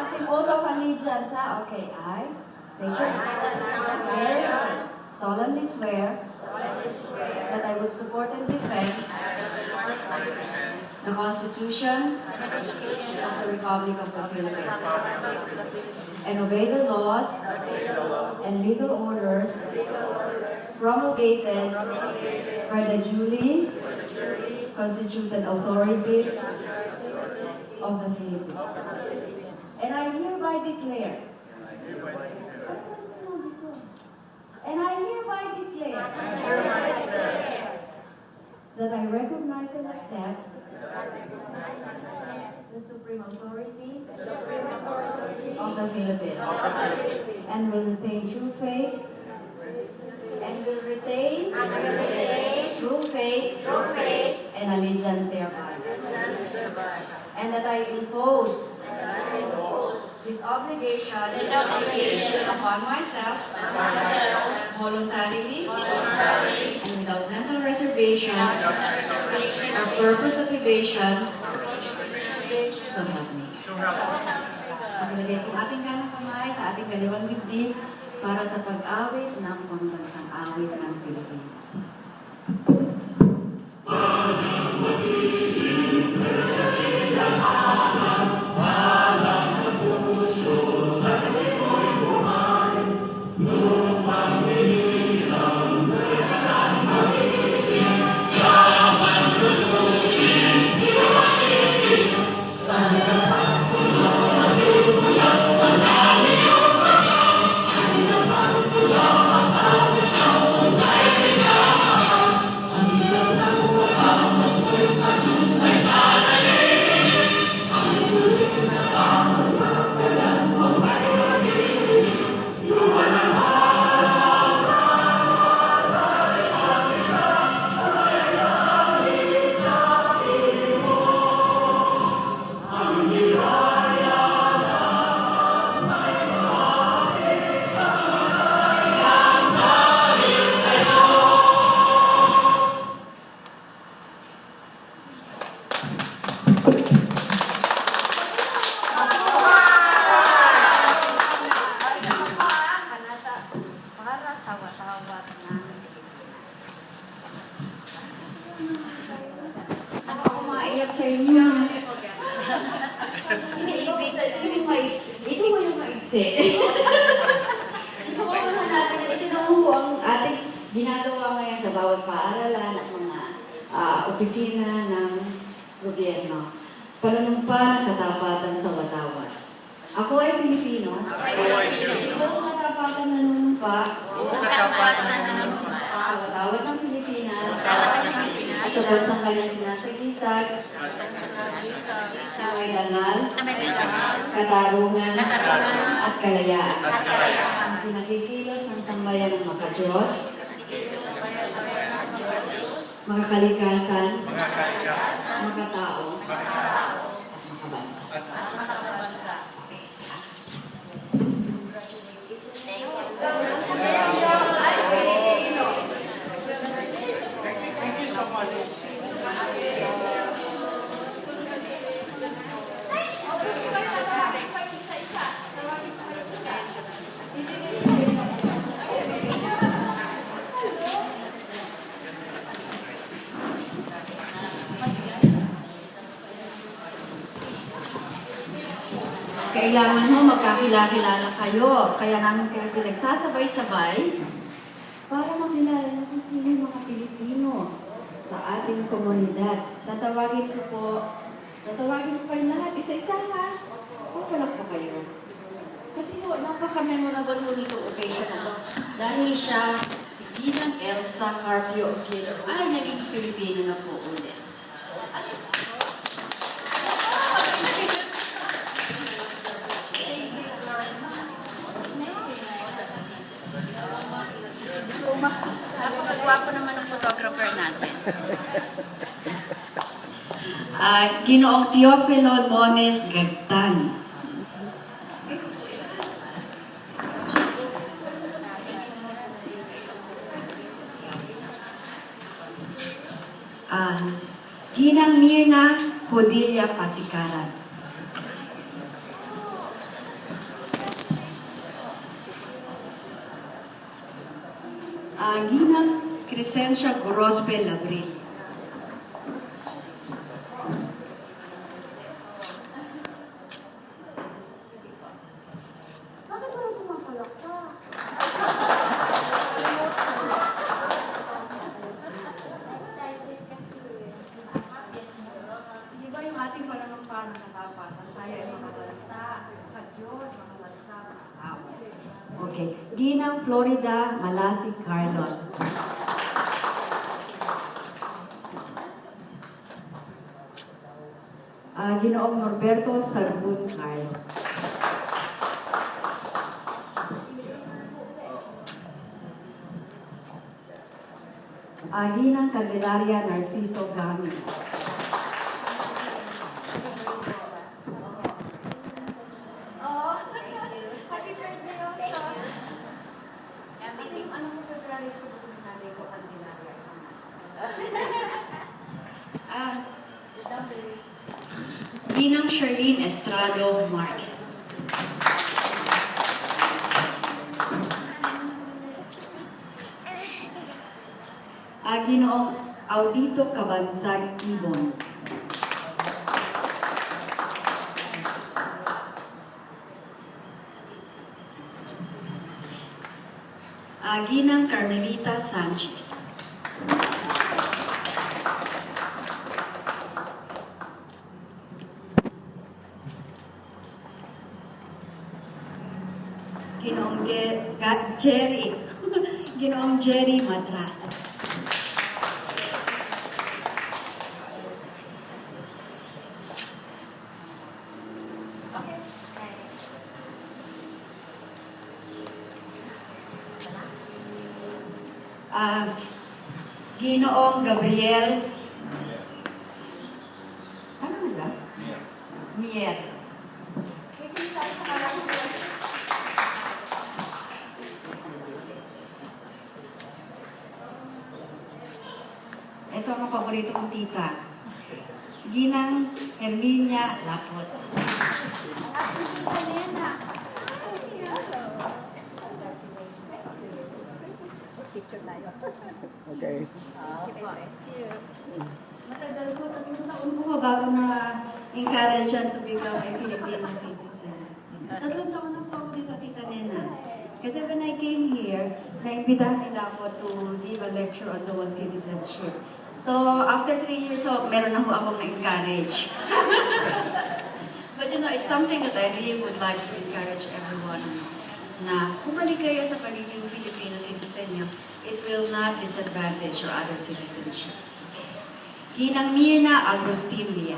ating oath of allegiance, ha? Okay, I solemnly swear that I will support and defend the Constitution of the Republic of the Philippines and obey the laws and legal orders promulgated by the duly constituted authorities of the Philippines. And I hereby declare that I recognize and accept the supreme authorities of the Philippines and will retain true faith and allegiance thereby. And that I impose this obligation upon myself voluntarily and without mental reservation or purpose of evasion, so help me. Maglagay po ating kanang kamay sa ating kaliwang dibdib para sa pag-awit ng pambansang awit ng Pilipinas. Sa inyo. Ito mo yung maigsi. Gusto ko naman natin ito na ang ating ginagawa ngayon sa bawat paaralan at mga opisina ng gobyerno. Panunumpa ng katapatan sa watawat. Ako ay Pilipino. Buong katapatan nanunumpa sa watawat ng Pilipinas at sa bansang kanyang sinasagisag sa may dangal, katarungan at kalayaan. Ang pinakikilos ng sambayan ng makadiyos, makakalikasan, makatao, at makabansa. Thank you so much. Kailangan mo magkakilala kayo. Kaya namin kayo pinagsasabay-sabay para makilala na kung sino yung mga Pilipino sa ating komunidad. Tatawagin ko kayo lahat, isa-isa ha. Pupalak po kayo. Kasi po, napaka-memorable po nito occasion na to. Dahil siya, si Ginang Elsa Carpio Oquero, ay naging Pilipino na po ulit. Napakagwapo naman ang photographer natin. Ginoong Teofilo Nones Gagtan. Ginang Mirna Padilla Pasikaran. Ginang Crescencia Gorospe Labril. Di ba yung ating pananampalataya nakatapatan, tayo ay mga bansa, sa Diyos, mga bansa, mga tao. Okay. Ginang Florida Malasi Carlos. Ginoong Norberto Sarbun Carlos. Ginang Candelaria Narciso Gami. Happy birthday, Rosa. Kasi yung ano mo February ko gusto ng nanay ko, Candelaria. Ginang Charlene Estrado Mark. Ginoong Audito Cabansag Ibon. Ginang Carmelita Sanchez. Ginoong Jerry. Ginoong Jerry Madraso. Ginoong Gabriel. Ano nga? Mier. Ito ang paborito kong tita. Ginang Herminia Lapot. Okay. Matagal ko, 3 taon ko bago na-encourage yan to become a Filipino citizen. 3 taon na po ako dito, Tita Nena. Kasi when I came here, naimbitahan nila ako to give a lecture on dual citizenship. So, after 3 years, meron na po akong na-encourage. But you know, it's something that I really would like to encourage everyone na bumalik kayo sa pagiging Filipino citizen nyo. It will not disadvantage your other citizenship. Ginang Mirna Agustin Lia.